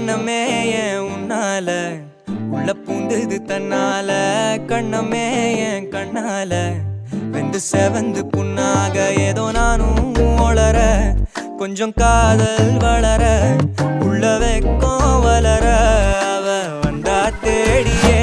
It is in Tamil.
எண்ணமே ஏன் உன்னால உள்ள பூந்தது தன்னால கண்ணமே ஏன் கண்ணால வெந்து செவந்து புண்ணாக ஏதோ நானும் ஒளர கொஞ்சம் காதல் வளர உள்ள வெக்கம் வளர அவ வந்தா தேடியே